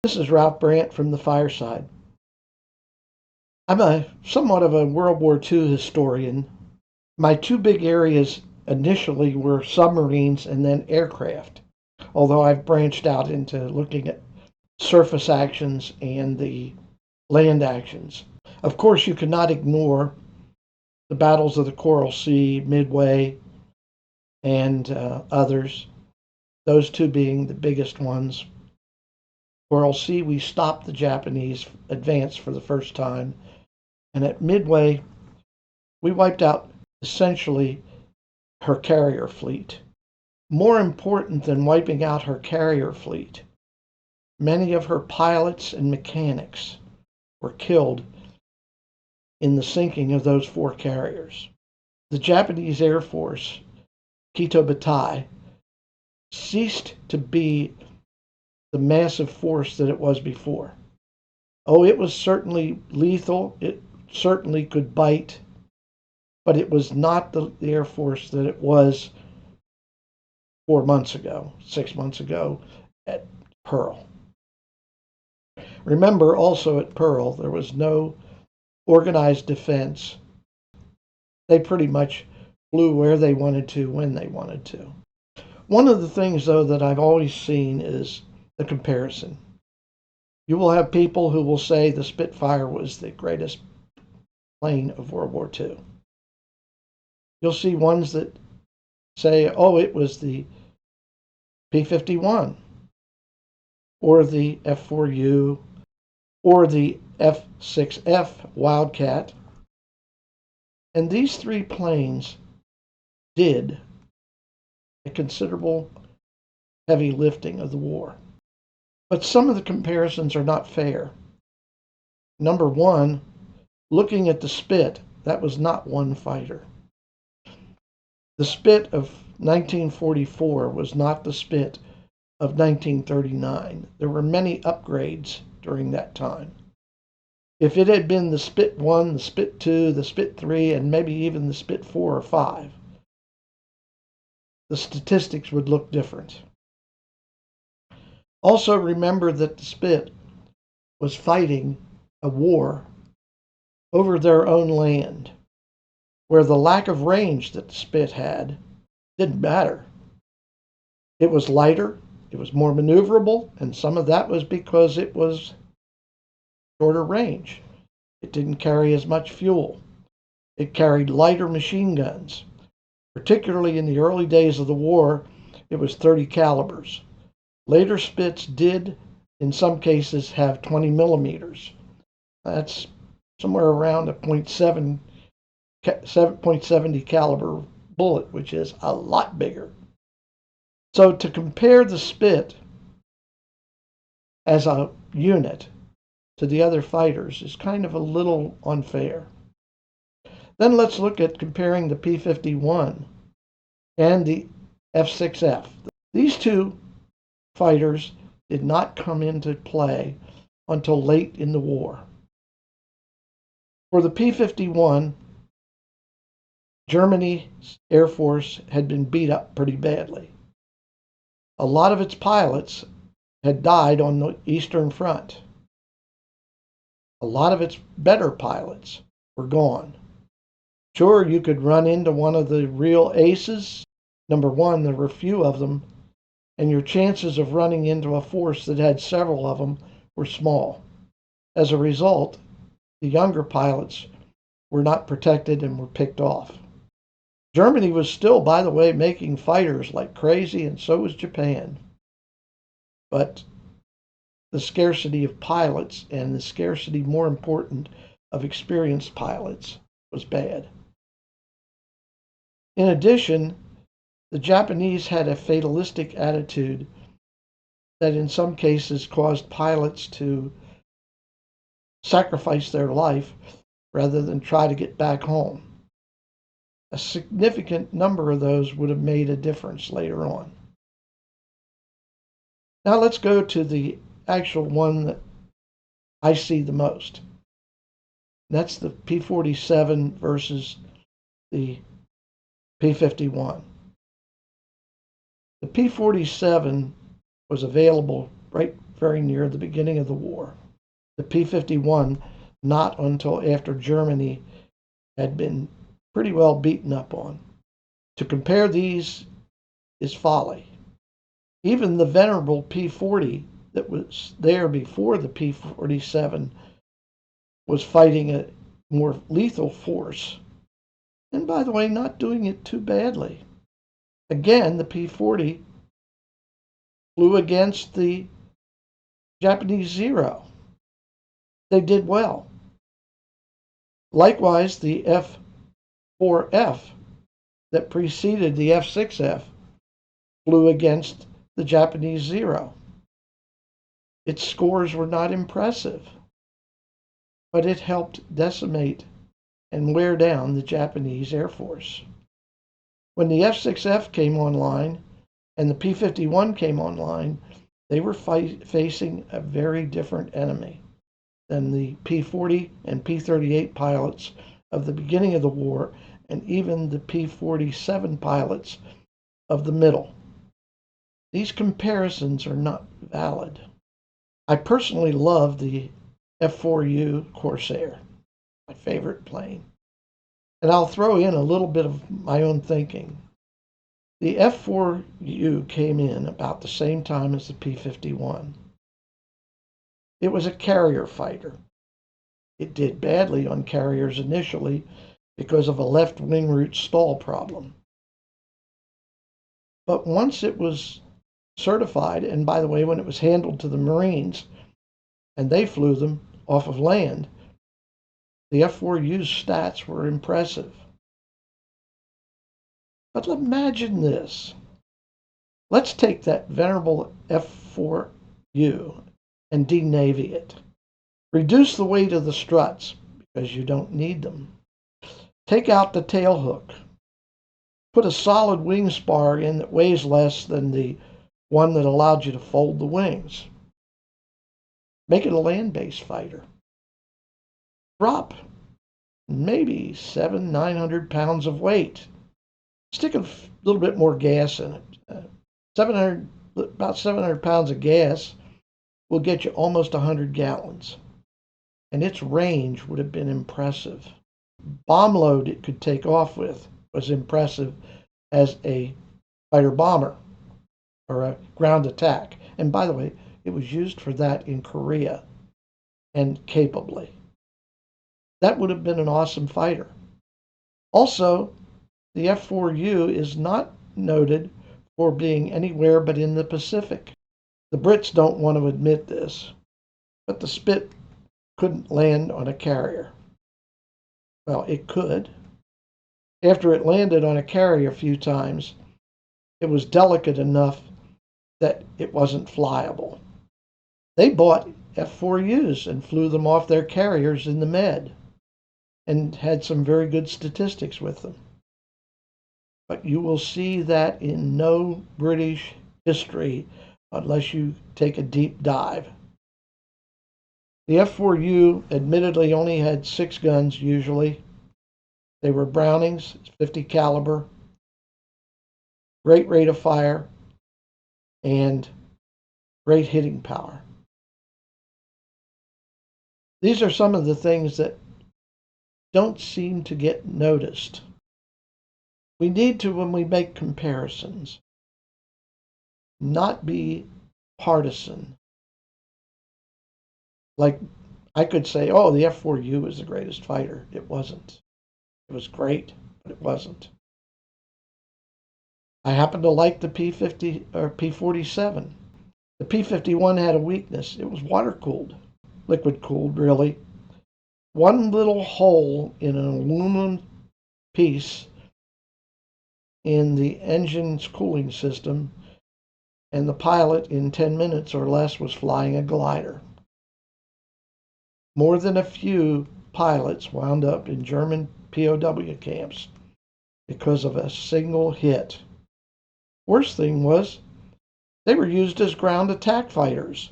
This is Ralph Brandt from the Fireside. I'm somewhat of a World War II historian. My two big areas initially were submarines and then aircraft, although I've branched out into looking at surface actions and the land actions. Of course, you cannot ignore the battles of the Coral Sea, Midway, and others, those two being the biggest ones. Coral Sea, we stopped the Japanese advance for the first time. And at Midway, we wiped out essentially her carrier fleet. More important than wiping out her carrier fleet, many of her pilots and mechanics were killed in the sinking of those four carriers. The Japanese Air Force, Kito Butai, ceased to be the massive force that it was before. Oh, it was certainly lethal. It certainly could bite, but it was not the Air Force that it was 4 months ago, 6 months ago at Pearl. Remember, also at Pearl, there was no organized defense. They pretty much flew where they wanted to, when they wanted to. One of the things, though, that I've always seen is the comparison. You will have people who will say the Spitfire was the greatest plane of World War II. You'll see ones that say, oh, it was the P-51 or the F4U or the F6F Wildcat. And these three planes did a considerable heavy lifting of the war. But some of the comparisons are not fair. Number one, looking at the Spit, that was not one fighter. The Spit of 1944 was not the Spit of 1939. There were many upgrades during that time. If it had been the Spit 1, the Spit 2, the Spit 3, and maybe even the Spit 4 or 5, the statistics would look different. Also remember that the Spit was fighting a war over their own land, where the lack of range that the Spit had didn't matter. It was lighter, it was more maneuverable, and some of that was because it was shorter range. It didn't carry as much fuel. It carried lighter machine guns. Particularly in the early days of the war, it was 30 calibers. Later Spits did, in some cases, have 20 millimeters. That's somewhere around a .70 caliber bullet, which is a lot bigger. So to compare the Spit as a unit to the other fighters is kind of a little unfair. Then let's look at comparing the P-51 and the F6F. These two fighters did not come into play until late in the war. For the P-51, Germany's Air Force had been beat up pretty badly. A lot of its pilots had died on the Eastern Front. A lot of its better pilots were gone. Sure, you could run into one of the real aces. Number one, there were few of them, and your chances of running into a force that had several of them were small. As a result, the younger pilots were not protected and were picked off. Germany was still, by the way, making fighters like crazy, and so was Japan. But the scarcity of pilots and the scarcity, more important, of experienced pilots was bad. In addition, the Japanese had a fatalistic attitude that in some cases caused pilots to sacrifice their life rather than try to get back home. A significant number of those would have made a difference later on. Now let's go to the actual one that I see the most. That's the P-47 versus the P-51. The P-47 was available right very near the beginning of the war. The P-51 not until after Germany had been pretty well beaten up on. To compare these is folly. Even the venerable P-40 that was there before the P-47 was fighting a more lethal force. And by the way, not doing it too badly. Again, the P-40 flew against the Japanese Zero. They did well. Likewise, the F4F that preceded the F6F flew against the Japanese Zero. Its scores were not impressive, but it helped decimate and wear down the Japanese Air Force. When the F6F came online and the P-51 came online, they were facing a very different enemy than the P-40 and P-38 pilots of the beginning of the war, and even the P-47 pilots of the middle. These comparisons are not valid. I personally love the F4U Corsair, my favorite plane. And I'll throw in a little bit of my own thinking. The F4U came in about the same time as the P-51. It was a carrier fighter. It did badly on carriers initially because of a left wing root stall problem. But once it was certified, and by the way, when it was handled to the Marines and they flew them off of land, the F4U's stats were impressive. But imagine this. Let's take that venerable F4U and de-navy it. Reduce the weight of the struts because you don't need them. Take out the tail hook. Put a solid wing spar in that weighs less than the one that allowed you to fold the wings. Make it a land-based fighter. Drop maybe 900 pounds of weight. Stick a little bit more gas in it. About 700 pounds of gas will get you almost 100 gallons. And its range would have been impressive. Bomb load it could take off with was impressive as a fighter bomber or a ground attack. And by the way, it was used for that in Korea and capably. That would have been an awesome fighter. Also, the F4U is not noted for being anywhere but in the Pacific. The Brits don't want to admit this, but the Spit couldn't land on a carrier. Well, it could. After it landed on a carrier a few times, it was delicate enough that it wasn't flyable. They bought F4Us and flew them off their carriers in the Med and had some very good statistics with them. But you will see that in no British history unless you take a deep dive. The F4U admittedly only had 6 guns usually. They were Brownings, 50 caliber, great rate of fire, and great hitting power. These are some of the things that don't seem to get noticed. We need to, when we make comparisons, not be partisan. Like I could say, oh, the F4U is the greatest fighter. It wasn't. It was great, but it wasn't. I happen to like the P-50 or P-47. The P-51 had a weakness. It was water cooled, liquid cooled, really. One little hole in an aluminum piece in the engine's cooling system, and the pilot in 10 minutes or less was flying a glider. More than a few pilots wound up in German POW camps because of a single hit. Worst thing was, they were used as ground attack fighters,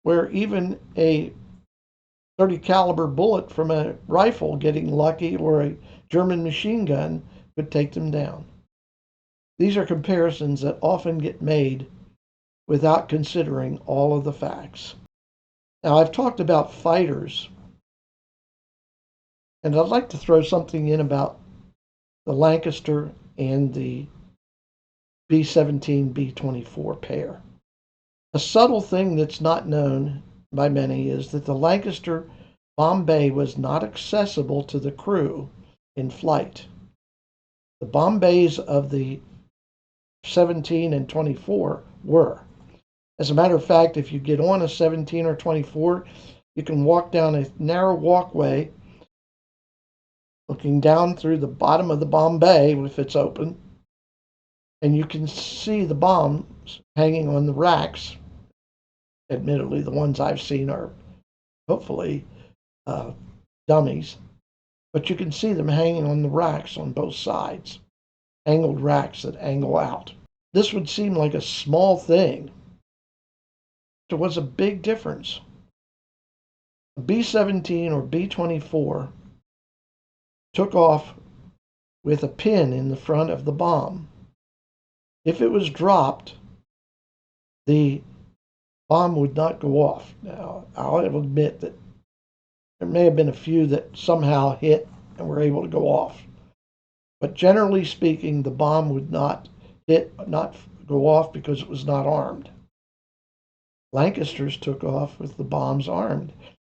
where even a 30 caliber bullet from a rifle getting lucky or a German machine gun could take them down. These are comparisons that often get made without considering all of the facts. Now, I've talked about fighters, and I'd like to throw something in about the Lancaster and the B-17 B-24 pair. A subtle thing that's not known by many is that the Lancaster bomb bay was not accessible to the crew in flight. The bomb bays of the 17 and 24 were. As a matter of fact, if you get on a 17 or 24, you can walk down a narrow walkway looking down through the bottom of the bomb bay if it's open, and you can see the bombs hanging on the racks. Admittedly, the ones I've seen are hopefully dummies, but you can see them hanging on the racks on both sides, angled racks that angle out. This would seem like a small thing. There was a big difference. The B-17 or B-24 took off with a pin in the front of the bomb. If it was dropped, the bomb would not go off. Now, I'll admit that there may have been a few that somehow hit and were able to go off. But generally speaking, the bomb would not go off because it was not armed. Lancasters took off with the bombs armed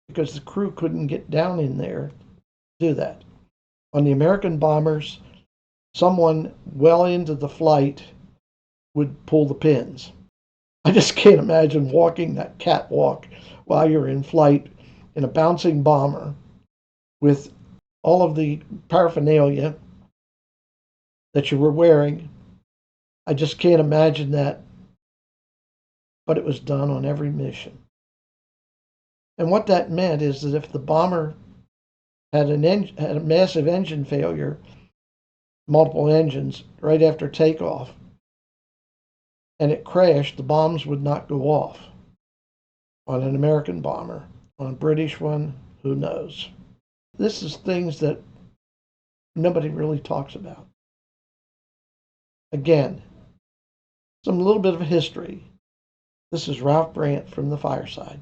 because the crew couldn't get down in there to do that. On the American bombers, someone well into the flight would pull the pins. I just can't imagine walking that catwalk while you're in flight in a bouncing bomber with all of the paraphernalia that you were wearing. I just can't imagine that, but it was done on every mission. And what that meant is that if the bomber had a massive engine failure, multiple engines, right after takeoff, and it crashed, the bombs would not go off on an American bomber. On a British one, who knows? This is things that nobody really talks about. Again, some little bit of history. This is Ralph Brandt from the Fireside.